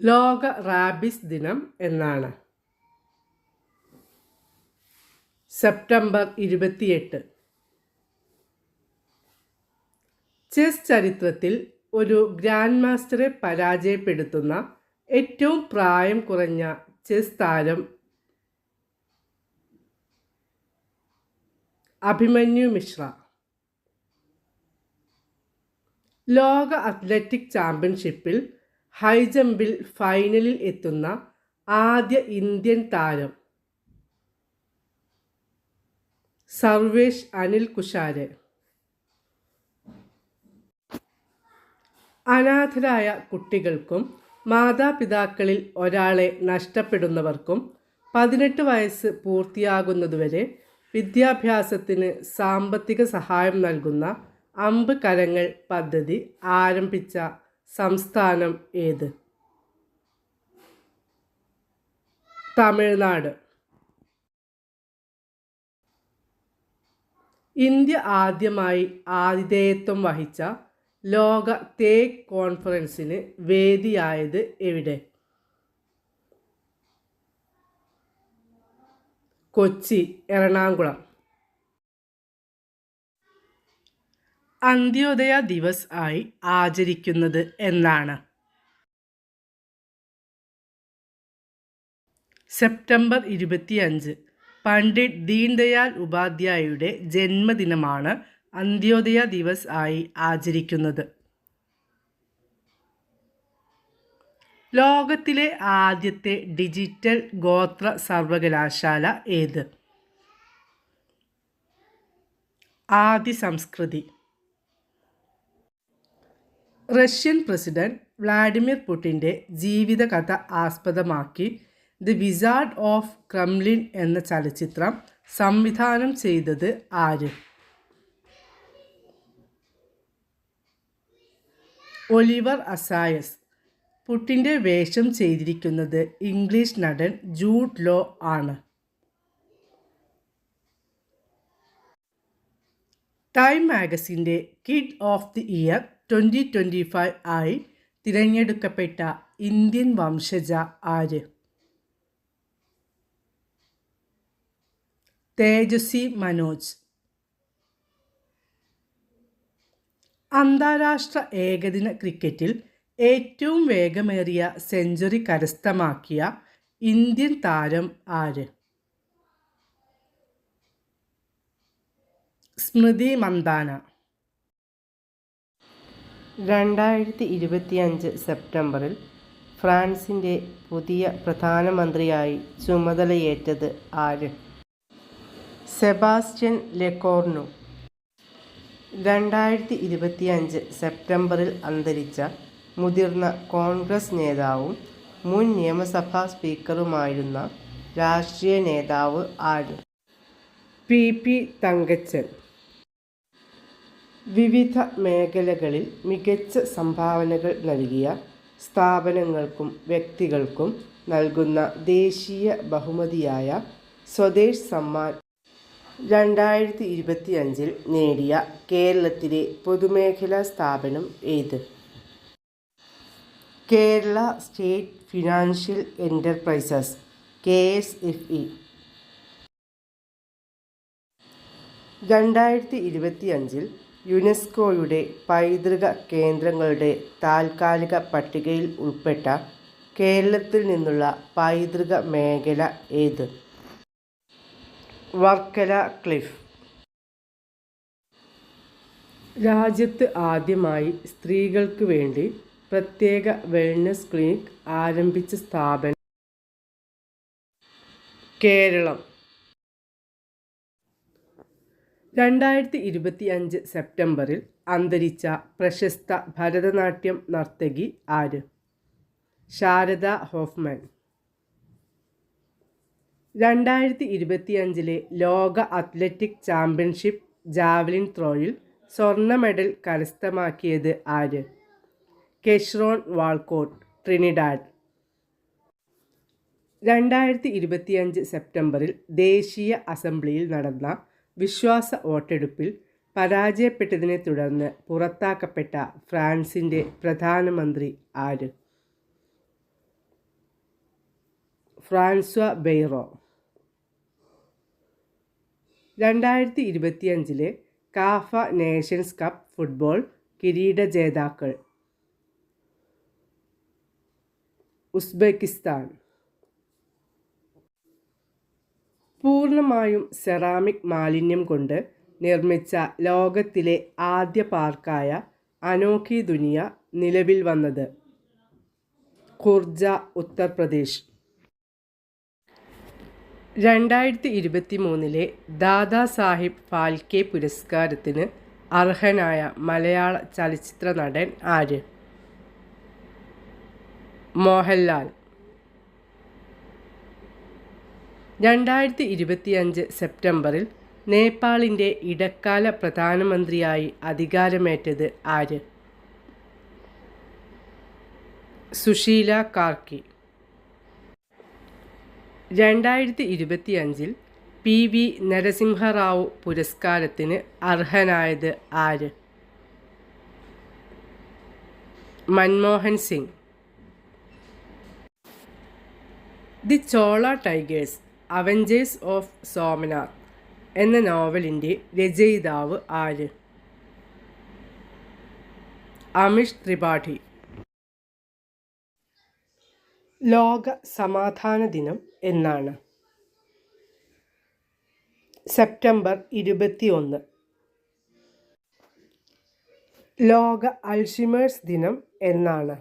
ലോക റാബീസ് ദിനം എന്നാണ്. സെപ്റ്റംബർ 28. ചെസ് ചരിത്രത്തിൽ ഒരു ഗ്രാൻഡ് മാസ്റ്ററെ പരാജയപ്പെടുത്തുന്ന ഏറ്റവും പ്രായം കുറഞ്ഞ ചെസ് താരം അഭിമന്യു മിശ്ര. ലോക അത്ലറ്റിക് ചാമ്പ്യൻഷിപ്പിൽ ഹൈജമ്പിൽ ഫൈനലിൽ എത്തുന്ന ആദ്യ ഇന്ത്യൻ താരം സർവേഷ് അനിൽ കുശാരെ. അനാഥരായ കുട്ടികൾക്കും മാതാപിതാക്കളിൽ ഒരാളെ നഷ്ടപ്പെടുന്നവർക്കും 18 വയസ്സ് പൂർത്തിയാകുന്നതുവരെ വിദ്യാഭ്യാസത്തിന് സാമ്പത്തിക സഹായം നൽകുന്ന അമ്പ് കരങ്ങൾ പദ്ധതി ആരംഭിച്ച സംസ്ഥാനം ഏത്? തമിഴ്നാട്. ഇന്ത്യ ആദ്യമായി ആതിഥേയത്വം വഹിച്ച ലോക തേക്ക് കോൺഫറൻസിന് വേദിയായത് എവിടെ? കൊച്ചി, എറണാകുളം. അന്ത്യോദയ ദിവസ് ആയി ആചരിക്കുന്നത് എന്നാണ്? സെപ്റ്റംബർ 25. പണ്ഡിറ്റ് ദീൻദയാൽ ഉപാധ്യായയുടെ ജന്മദിനമാണ് അന്ത്യോദയ ദിവസ് ആയി ആചരിക്കുന്നത്. ലോകത്തിലെ ആദ്യത്തെ ഡിജിറ്റൽ ഗോത്ര സർവകലാശാല ഏത്? ആദി സംസ്കൃതി. റഷ്യൻ പ്രസിഡന്റ് വ്ളാഡിമിർ പുടിൻ്റെ ജീവിതകഥ ആസ്പദമാക്കി ദി വിസാർഡ് ഓഫ് ക്രെംലിൻ എന്ന ചലച്ചിത്രം സംവിധാനം ചെയ്തത് ആര്? ഒലിവർ അസായസ്. പുടിൻ്റെ വേഷം ചെയ്തിരിക്കുന്നത് ഇംഗ്ലീഷ് നടൻ ജൂഡ് ലോ ആണ്. ടൈം മാഗസിൻ്റെ കിഡ് ഓഫ് ദി ഇയർ 2025 ആയി തിരഞ്ഞെടുക്കപ്പെട്ട ഇന്ത്യൻ വംശജ ആര്? തേജസ്വി മനോജ്. അന്താരാഷ്ട്ര ഏകദിന ക്രിക്കറ്റിൽ ഏറ്റവും വേഗമേറിയ സെഞ്ചുറി കരസ്ഥമാക്കിയ ഇന്ത്യൻ താരം ആര്? സ്മൃതി മന്ദാന. 2025 സെപ്റ്റംബറിൽ ഫ്രാൻസിൻ്റെ പുതിയ പ്രധാനമന്ത്രിയായി ചുമതലയേറ്റത് ആര്? സെബാസ്റ്റ്യൻ ലെകോർണു. 2025 സെപ്റ്റംബറിൽ അന്തരിച്ച മുതിർന്ന കോൺഗ്രസ് നേതാവും മുൻ നിയമസഭാ സ്പീക്കറുമായിരുന്ന രാഷ്ട്രീയ നേതാവ് ആര്? പി തങ്കച്ചൻ. വിവിധ മേഖലകളിൽ മികച്ച സംഭാവനകൾ നൽകിയ സ്ഥാപനങ്ങൾക്കും വ്യക്തികൾക്കും നൽകുന്ന ദേശീയ ബഹുമതിയായ സ്വദേശ് സമ്മാൻ 2025 നേടിയ കേരളത്തിലെ പൊതുമേഖലാ സ്ഥാപനം ഏത്? Kerala state financial enterprises KSFE. 2025 യുനെസ്കോയുടെ പൈതൃക കേന്ദ്രങ്ങളുടെ താൽക്കാലിക പട്ടികയിൽ ഉൾപ്പെട്ട കേരളത്തിൽ നിന്നുള്ള പൈതൃക മേഖല ഏത്? വർക്കല ക്ലിഫ്. രാജ്യത്ത് ആദ്യമായി സ്ത്രീകൾക്ക് വേണ്ടി പ്രത്യേക വെൽനസ് ക്ലിനിക് ആരംഭിച്ച സ്ഥാപനം? കേരളം. 2025 സെപ്റ്റംബറിൽ അന്തരിച്ച പ്രശസ്ത ഭരതനാട്യം നർത്തകി ആര്? ശാരദ ഹോഫ്മാൻ. 2025 ലോക അത്ലറ്റിക് ചാമ്പ്യൻഷിപ്പ് ജാവലിൻ ത്രോയിൽ സ്വർണ്ണ മെഡൽ കരസ്ഥമാക്കിയത് ആര്? കെഷ്രോൺ വാൾക്കോട്ട്, ട്രിനിഡാഡ്. 2025 സെപ്റ്റംബറിൽ ദേശീയ അസംബ്ലിയിൽ നടന്ന വിശ്വാസ വോട്ടെടുപ്പിൽ പരാജയപ്പെട്ടതിനെ തുടർന്ന് പുറത്താക്കപ്പെട്ട ഫ്രാൻസിൻ്റെ പ്രധാനമന്ത്രി ആര്? ഫ്രാൻസ്വ ബെയ്റോ. 2025 കാഫ നേഷൻസ് കപ്പ് ഫുട്ബോൾ കിരീട ജേതാക്കൾ ഉസ്ബെക്കിസ്ഥാൻ. പൂർണ്ണമായും സെറാമിക് മാലിന്യം കൊണ്ട് നിർമ്മിച്ച ലോകത്തിലെ ആദ്യ പാർക്കായ അനോഖി ദുനിയ നിലവിൽ വന്നത് ഖുർജ, ഉത്തർപ്രദേശ്. 2023 ദാദാ സാഹിബ് ഫാൽക്കെ പുരസ്കാരത്തിന് അർഹനായ മലയാള ചലച്ചിത്ര നടൻ ആര്? മോഹൻലാൽ. 2025 സെപ്റ്റംബറിൽ നേപ്പാളിൻ്റെ ഇടക്കാല പ്രധാനമന്ത്രിയായി അധികാരമേറ്റത് ആര്? സുശീല കാർക്കി. 2025 PV നരസിംഹറാവു പുരസ്കാരത്തിന് അർഹനായത് ആര്? Manmohan Singh. The Chola tigers avengers of Somnath എന്ന നോവലിൻ്റെ രചയിതാവ് ആര്? അമിഷ് ത്രിപാഠി. ലോക സമാധാന ദിനം എന്നാണ്? സെപ്റ്റംബർ 21. ലോക അൽഷിമേഴ്സ് ദിനം എന്നാണ്?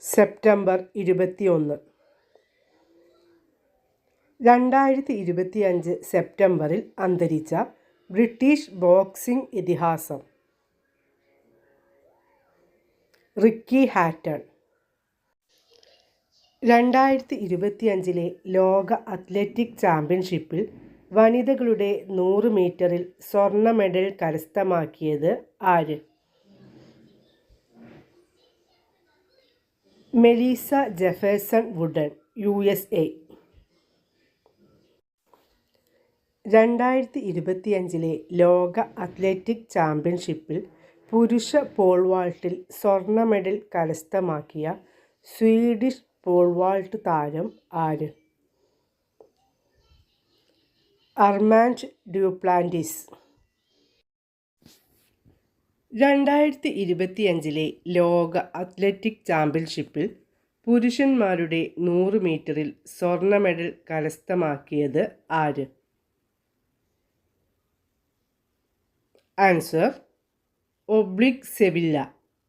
സെപ്റ്റംബർ 21. 2025 സെപ്റ്റംബറിൽ അന്തരിച്ച ബ്രിട്ടീഷ് ബോക്സിംഗ് ഇതിഹാസം റിക്കി ഹാറ്റൺ. 2025 ലോക അത്ലറ്റിക് ചാമ്പ്യൻഷിപ്പിൽ വനിതകളുടെ 100 മീറ്ററിൽ സ്വർണ്ണ മെഡൽ കരസ്ഥമാക്കിയത് ആര്? Melissa Jefferson wooden, USA. 2025 ലോക അത്ലറ്റിക് ചാമ്പ്യൻഷിപ്പിൽ പുരുഷ പോൾ വാൾട്ടിൽ സ്വർണ്ണ മെഡൽ കരസ്ഥമാക്കിയ സ്വീഡിഷ് പോൾ വാൾട്ട് താരം ആര്? അർമാൻഡ് ഡ്യൂപ്ലാന്റിസ്. 2025 ലോക അത്ലറ്റിക് ചാമ്പ്യൻഷിപ്പിൽ പുരുഷന്മാരുടെ 100 മീറ്ററിൽ സ്വർണ്ണ മെഡൽ കരസ്ഥമാക്കിയത് ആര്? Answer oblique Sevilla,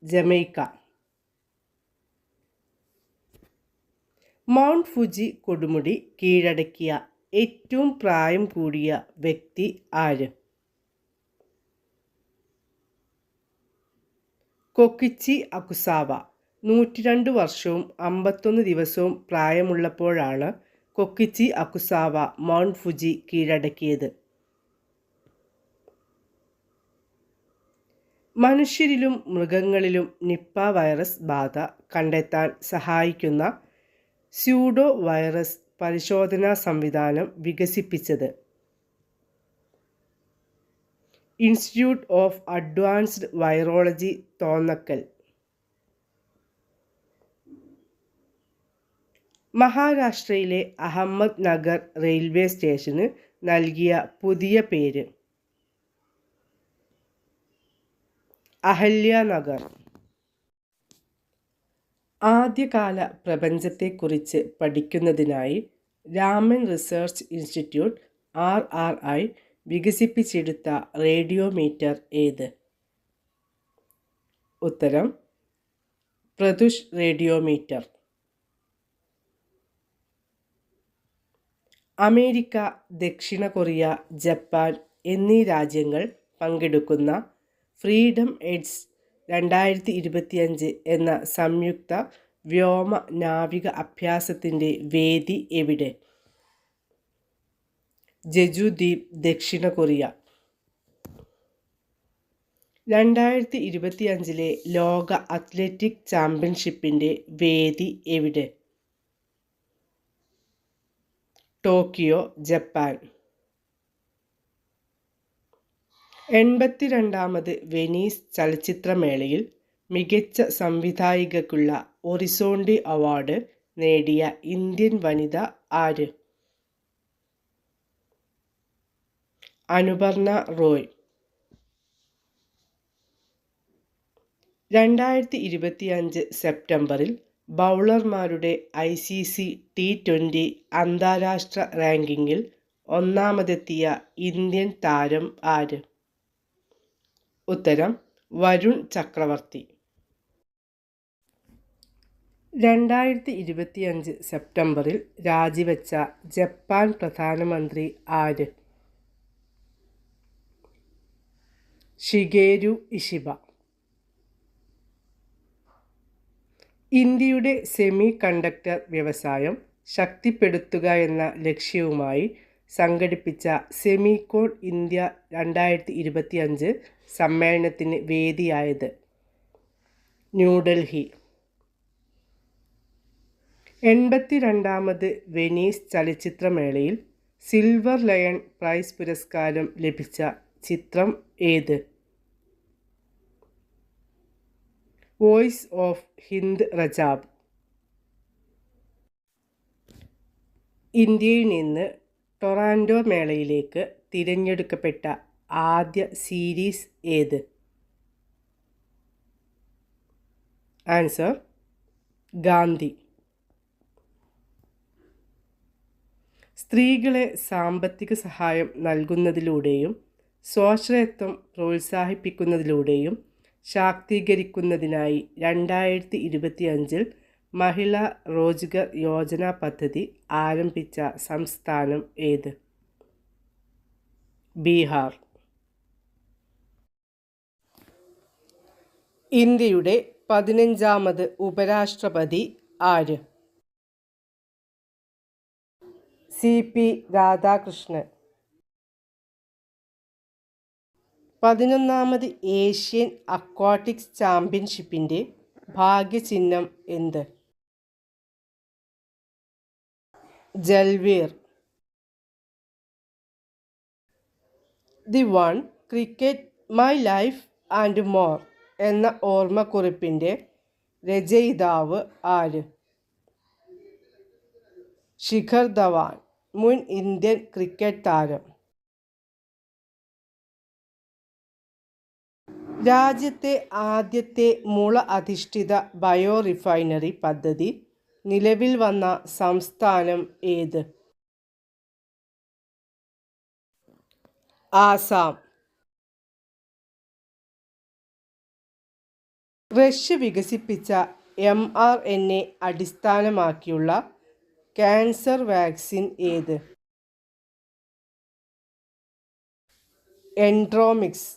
Jamaica. Mount Fuji കൊടുമുടി കീഴടക്കിയ ഏറ്റവും പ്രായം കൂടിയ വ്യക്തി ആര്? കൊക്കിച്ചി അകുസാവ. 102 വർഷവും 51 ദിവസവും പ്രായമുള്ളപ്പോഴാണ് കൊക്കിച്ചി അകുസാവ മൗണ്ട് ഫുജി കീഴടക്കിയത്. മനുഷ്യരിലും മൃഗങ്ങളിലും നിപ്പ വൈറസ് ബാധ കണ്ടെത്താൻ സഹായിക്കുന്ന സ്യൂഡോ വൈറസ് പരിശോധനാ സംവിധാനം വികസിപ്പിച്ചത് institute of advanced virology, Thonnakkal. മഹാരാഷ്ട്രയിലെ അഹമ്മദ് നഗർ റെയിൽവേ സ്റ്റേഷന് നൽകിയ പുതിയ പേര് അഹല്യാനഗർ. ആദ്യകാല പ്രപഞ്ചത്തെക്കുറിച്ച് പഠിക്കുന്നതിനായി രാമൻ റിസർച്ച് ഇൻസ്റ്റിറ്റ്യൂട്ട് RRI വികസിപ്പിച്ചെടുത്ത റേഡിയോമീറ്റർ ഏത്? ഉത്തരം പ്രതുഷ് റേഡിയോമീറ്റർ. അമേരിക്ക, ദക്ഷിണ കൊറിയ, ജപ്പാൻ എന്നീ രാജ്യങ്ങൾ പങ്കെടുക്കുന്ന ഫ്രീഡം എഡ്ജ് 2025 എന്ന സംയുക്ത വ്യോമ നാവിക അഭ്യാസത്തിൻ്റെ വേദി എവിടെ? ജെജു ദ്വീപ്, ദക്ഷിണ കൊറിയ. 2025 ലോക അത്ലറ്റിക് ചാമ്പ്യൻഷിപ്പിൻ്റെ വേദി എവിടെ? Tokyo, Japan. 82ാമത് വെനീസ് ചലച്ചിത്രമേളയിൽ മികച്ച സംവിധായികയ്ക്കുള്ള ഒറിസോണ്ടി അവാർഡ് നേടിയ ഇന്ത്യൻ വനിത ആര്? അനുപർണ റോയ്. 2025 സെപ്റ്റംബറിൽ ബൗളർമാരുടെ ICC T20 അന്താരാഷ്ട്ര റാങ്കിങ്ങിൽ ഒന്നാമതെത്തിയ ഇന്ത്യൻ താരം ആര്? ഉത്തരം വരുൺ ചക്രവർത്തി. 2025 സെപ്റ്റംബറിൽ രാജിവെച്ച ജപ്പാൻ പ്രധാനമന്ത്രി ആര്? Shigeru Ishiba. ഇന്ത്യയുടെ സെമി കണ്ടക്ടർ വ്യവസായം ശക്തിപ്പെടുത്തുക എന്ന ലക്ഷ്യവുമായി സംഘടിപ്പിച്ച സെമികോൺ ഇന്ത്യ 2025 സമ്മേളനത്തിന് വേദിയായത്? ന്യൂഡൽഹി. 82ാമത് വെനീസ് ചലച്ചിത്രമേളയിൽ സിൽവർ ലയൺ പ്രൈസ് പുരസ്കാരം ലഭിച്ച ചിത്രം ഏത്? Voice of Hind Rajab. ഇന്ത്യയിൽ നിന്ന് ടൊറാൻഡോ മേളയിലേക്ക് തിരഞ്ഞെടുക്കപ്പെട്ട ആദ്യ സീരീസ് ഏത്? ആൻസർ ഗാന്ധി. സ്ത്രീകളെ സാമ്പത്തിക സഹായം നൽകുന്നതിലൂടെയും സ്വാശ്രയത്വം പ്രോത്സാഹിപ്പിക്കുന്നതിലൂടെയും ശാക്തീകരിക്കുന്നതിനായി 2025 മഹിളാ റോജ്ഗർ യോജന പദ്ധതി ആരംഭിച്ച സംസ്ഥാനം ഏത്? ബീഹാർ. ഇന്ത്യയുടെ 15ാമത് ഉപരാഷ്ട്രപതി ആര്? CP രാധാകൃഷ്ണൻ. 11ാമത് ഏഷ്യൻ അക്വാട്ടിക്സ് ചാമ്പ്യൻഷിപ്പിൻ്റെ ഭാഗ്യചിഹ്നം എന്ത്? Jalveer. The one cricket my life and more എന്ന ഓർമ്മക്കുറിപ്പിൻ്റെ രചയിതാവ് ആര്? ശിഖർ ധവാൻ, മുൻ ഇന്ത്യൻ ക്രിക്കറ്റ് താരം. രാജ്യത്തെ ആദ്യത്തെ മുള അധിഷ്ഠിത ബയോ റിഫൈനറി പദ്ധതി നിലവിൽ വന്ന സംസ്ഥാനം ഏത്? ആസാം. റഷ്യ വികസിപ്പിച്ച mRNA അടിസ്ഥാനമാക്കിയുള്ള ക്യാൻസർ വാക്സിൻ ഏത്? എൻഡ്രോമിക്സ്.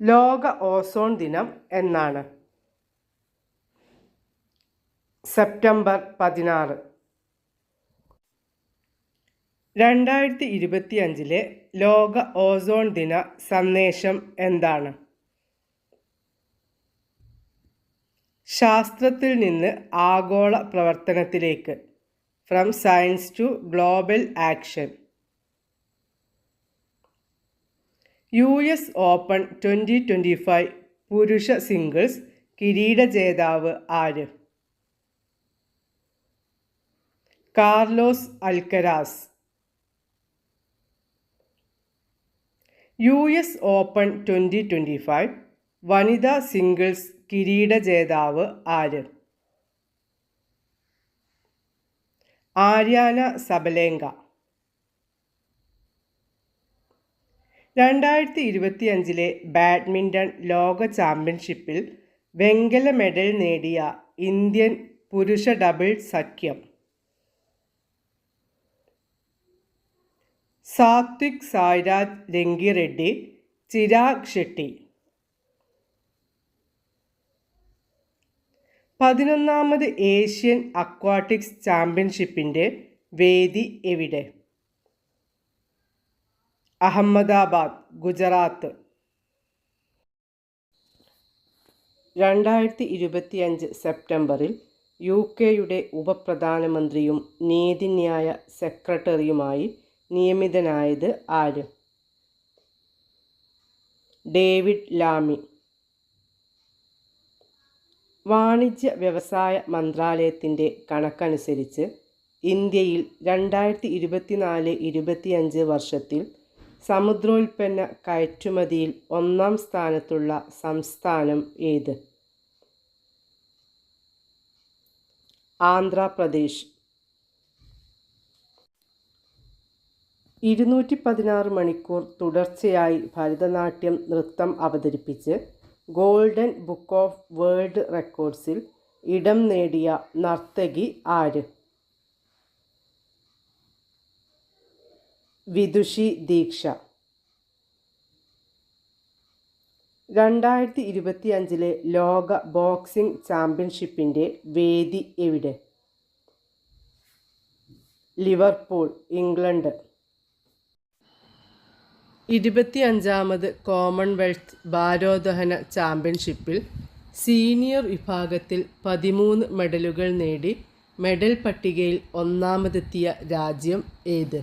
ലോക ഓസോൺ ദിനം എന്നാണ്? സെപ്റ്റംബർ 16. 2025 ലോക ഓസോൺ ദിന സന്ദേശം എന്താണ്? ശാസ്ത്രത്തിൽ നിന്ന് ആഗോള പ്രവർത്തനത്തിലേക്ക്, from science to global action. US open 2025 പുരുഷ സിംഗിൾസ് കിരീട ജേതാവ് ആര്? കാർലോസ് അൽക്കരാസ്. US ഓപ്പൺ 2025 വനിതാ സിംഗിൾസ് കിരീട ജേതാവ് ആര്? Aryna Sabalenka. 2025 ബാഡ്മിൻ്റൺ ലോക ചാമ്പ്യൻഷിപ്പിൽ വെങ്കല മെഡൽ നേടിയ ഇന്ത്യൻ പുരുഷ ഡബിൾ സഖ്യം? സാത്വിക് സായ്രാജ് രംഗിറെഡ്ഡി, ചിരാഗ് ഷെട്ടി. 11ാമത് ഏഷ്യൻ അക്വാട്ടിക്സ് ചാമ്പ്യൻഷിപ്പിൻ്റെ വേദി എവിടെ? അഹമ്മദാബാദ്, ഗുജറാത്ത്. 2025 സെപ്റ്റംബറിൽ UK ഉപപ്രധാനമന്ത്രിയും നീതിന്യായ സെക്രട്ടറിയുമായി നിയമിതനായത് ആര്? ഡേവിഡ് ലാമി. വാണിജ്യ വ്യവസായ മന്ത്രാലയത്തിൻ്റെ കണക്കനുസരിച്ച് ഇന്ത്യയിൽ 2024-25 വർഷത്തിൽ സമുദ്രോൽപ്പന്ന കയറ്റുമതിയിൽ ഒന്നാം സ്ഥാനത്തുള്ള സംസ്ഥാനം ഏത്? ആന്ധ്രാപ്രദേശ്. 216 മണിക്കൂർ തുടർച്ചയായി ഭരതനാട്യം നൃത്തം അവതരിപ്പിച്ച് ഗോൾഡൻ ബുക്ക് ഓഫ് വേൾഡ് റെക്കോർഡ്സിൽ ഇടം നേടിയ നർത്തകി ആര്? വിദുഷി ദീക്ഷ. 2025 ലോക ബോക്സിംഗ് ചാമ്പ്യൻഷിപ്പിൻ്റെ വേദി എവിടെ? Liverpool, England. 25ാമത് കോമൺവെൽത്ത് ഭാരോദ്വഹന ചാമ്പ്യൻഷിപ്പിൽ സീനിയർ വിഭാഗത്തിൽ 13 മെഡലുകൾ നേടി മെഡൽ പട്ടികയിൽ ഒന്നാമതെത്തിയ രാജ്യം ഏത്?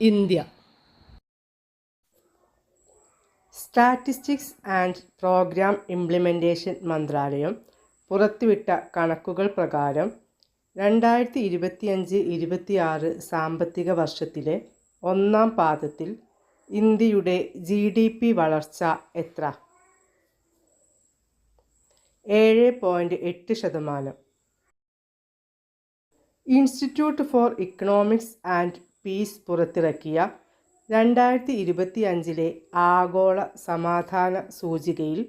India. Statistics and programme implementation മന്ത്രാലയം പുറത്തുവിട്ട കണക്കുകൾ പ്രകാരം 2025-26 സാമ്പത്തിക വർഷത്തിലെ ഒന്നാം പാദത്തിൽ ഇന്ത്യയുടെ GDP വളർച്ച എത്ര? 7.8%. Institute four economics and piece പുറത്തിറക്കിയ 2025 ആഗോള സമാധാന സൂചികയിൽ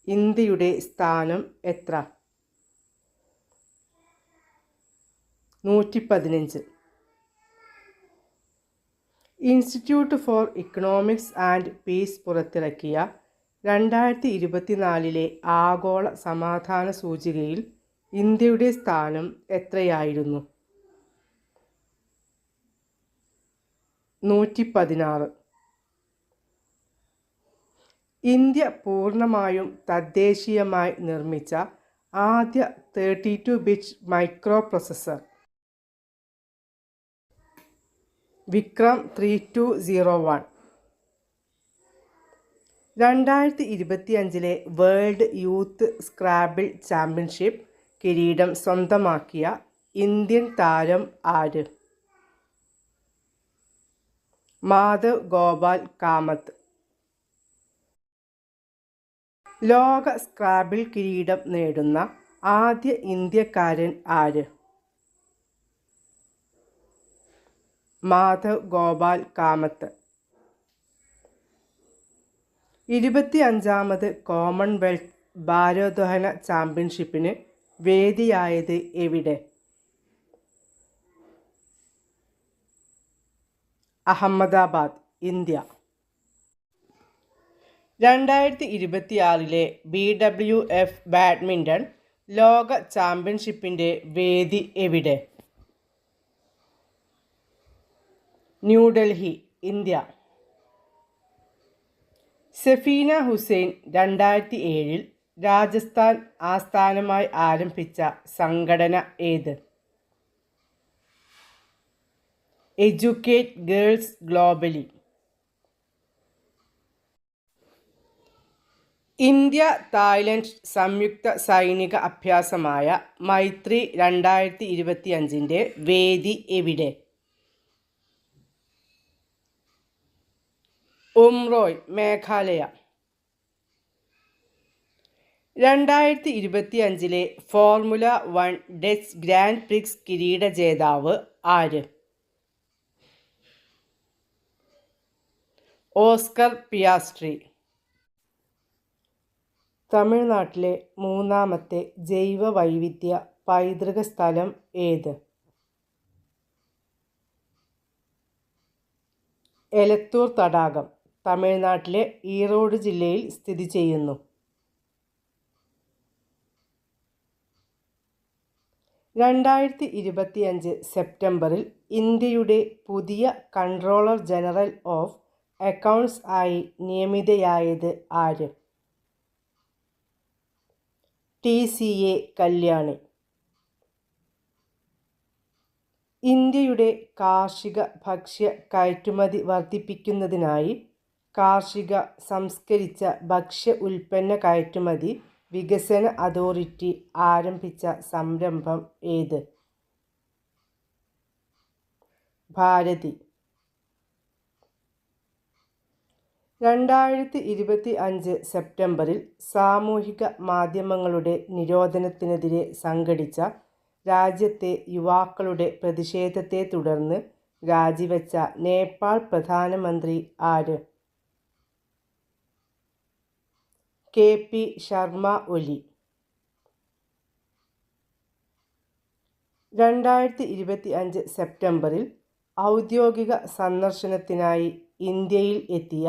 ഇന്ത്യയുടെ സ്ഥാനം എത്ര? 115. Institute four economics and piece പുറത്തിറക്കിയ 2024 ആഗോള സമാധാന സൂചികയിൽ ഇന്ത്യയുടെ സ്ഥാനം എത്രയായിരുന്നു? 116. ഇന്ത്യ പൂർണ്ണമായും തദ്ദേശീയമായി നിർമ്മിച്ച ആദ്യ 32-ബിറ്റ് microprocessor Vikram 3201. 2025 world youth scrabble championship കിരീടം സ്വന്തമാക്കിയ ഇന്ത്യൻ താരം ആര്? മാധവ് ഗോപാൽ കാമത്ത്. ലോക സ്ക്രാബിൾ കിരീടം നേടുന്ന ആദ്യ ഇന്ത്യക്കാരൻ ആര്? മാധവ് ഗോപാൽ കാമത്ത്. 25ാമത് കോമൺവെൽത്ത് ഭാരോദ്വഹന ചാമ്പ്യൻഷിപ്പിന് വേദിയായത് എവിടെ? അഹമ്മദാബാദ്, ഇന്ത്യ. 2026 BWF ബാഡ്മിൻ്റൺ ലോക ചാമ്പ്യൻഷിപ്പിൻ്റെ വേദി എവിടെ? ന്യൂഡൽഹി, ഇന്ത്യ. സഫീന ഹുസൈൻ 2007 രാജസ്ഥാൻ ആസ്ഥാനമായി ആരംഭിച്ച സംഘടന ഏത്? Educate girls globally. India Thailand സംയുക്ത സൈനിക അഭ്യാസമായ മൈത്രി 2025 വേദി എവിടെ? Umroi, Meghalaya. 2025 formula 1 Dutch grand prix കിരീട ജേതാവ് ആര്? Oscar Piastri. തമിഴ്നാട്ടിലെ മൂന്നാമത്തെ ജൈവ വൈവിധ്യ പൈതൃക സ്ഥലം ഏത്? എലത്തൂർ തടാകം, തമിഴ്നാട്ടിലെ ഈറോഡ് ജില്ലയിൽ സ്ഥിതി ചെയ്യുന്നു. 2025 സെപ്റ്റംബറിൽ ഇന്ത്യയുടെ പുതിയ കൺട്രോളർ ജനറൽ ഓഫ് അക്കൗണ്ട്സ് ആയി നിയമിതയായത് ആര്? TCA കല്യാണി. ഇന്ത്യയുടെ കാർഷിക ഭക്ഷ്യ കയറ്റുമതി വർദ്ധിപ്പിക്കുന്നതിനായി കാർഷിക സംസ്കരിച്ച ഭക്ഷ്യ ഉൽപ്പന്ന കയറ്റുമതി വികസന അതോറിറ്റി ആരംഭിച്ച സംരംഭം ഏത്? ഭാരതി. 2025 സെപ്റ്റംബറിൽ സാമൂഹിക മാധ്യമങ്ങളുടെ നിരോധനത്തിനെതിരെ സംഘടിച്ച രാജ്യത്തെ യുവാക്കളുടെ പ്രതിഷേധത്തെ തുടർന്ന് രാജിവെച്ച നേപ്പാൾ പ്രധാനമന്ത്രി ആര്? KP ശർമ്മ ഒലി. 2025 സെപ്റ്റംബറിൽ ഔദ്യോഗിക സന്ദർശനത്തിനായി ഇന്ത്യയിൽ എത്തിയ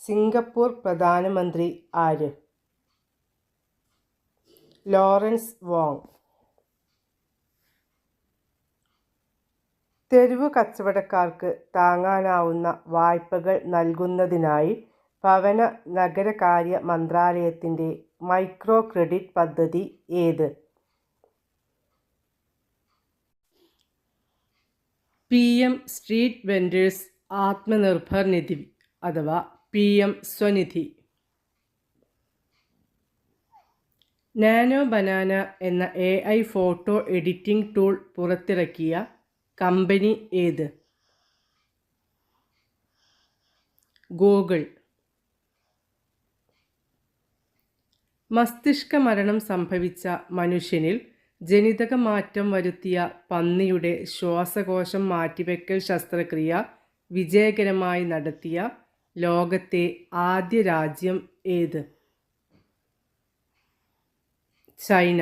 സിംഗപ്പൂർ പ്രധാനമന്ത്രി ആര്? Lawrence Wong. തെരുവു കച്ചവടക്കാർക്ക് താങ്ങാനാവുന്ന വായ്പകൾ നൽകുന്നതിനായി ഭവന നഗരകാര്യ മന്ത്രാലയത്തിൻ്റെ മൈക്രോ ക്രെഡിറ്റ് പദ്ധതി ഏത്? PM സ്ട്രീറ്റ് വെൻഡേഴ്സ് ആത്മനിർഭർ നിധി അഥവാ PM സ്വനിധി. നാനോ ബനാന എന്ന AI ഫോട്ടോ എഡിറ്റിംഗ് ടൂൾ പുറത്തിറക്കിയ കമ്പനി ഏത്? ഗൂഗിൾ. മസ്തിഷ്ക മരണം സംഭവിച്ച മനുഷ്യനിൽ ജനിതക മാറ്റം വരുത്തിയ പന്നിയുടെ ശ്വാസകോശം മാറ്റിവെക്കൽ ശസ്ത്രക്രിയ വിജയകരമായി നടത്തിയ ലോകത്തെ ആദ്യ രാജ്യം ഏത്? ചൈന.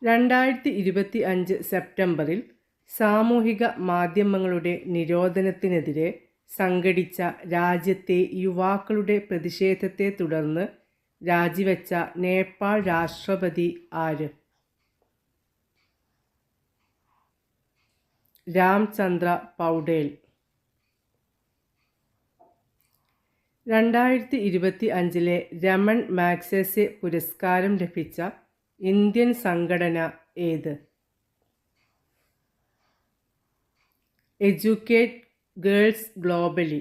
2025 സെപ്റ്റംബറിൽ സാമൂഹിക മാധ്യമങ്ങളുടെ നിരോധനത്തിനെതിരെ സംഘടിച്ച രാജ്യത്തെ യുവാക്കളുടെ പ്രതിഷേധത്തെ തുടർന്ന് രാജിവെച്ച നേപ്പാൾ രാഷ്ട്രപതി ആര്? രാംചന്ദ്ര പൗഡേൽ. 2025 രമൺ മാഗ്സസെ പുരസ്കാരം ലഭിച്ച ഇന്ത്യൻ സംഘടന ഏത്? Educate girls globally.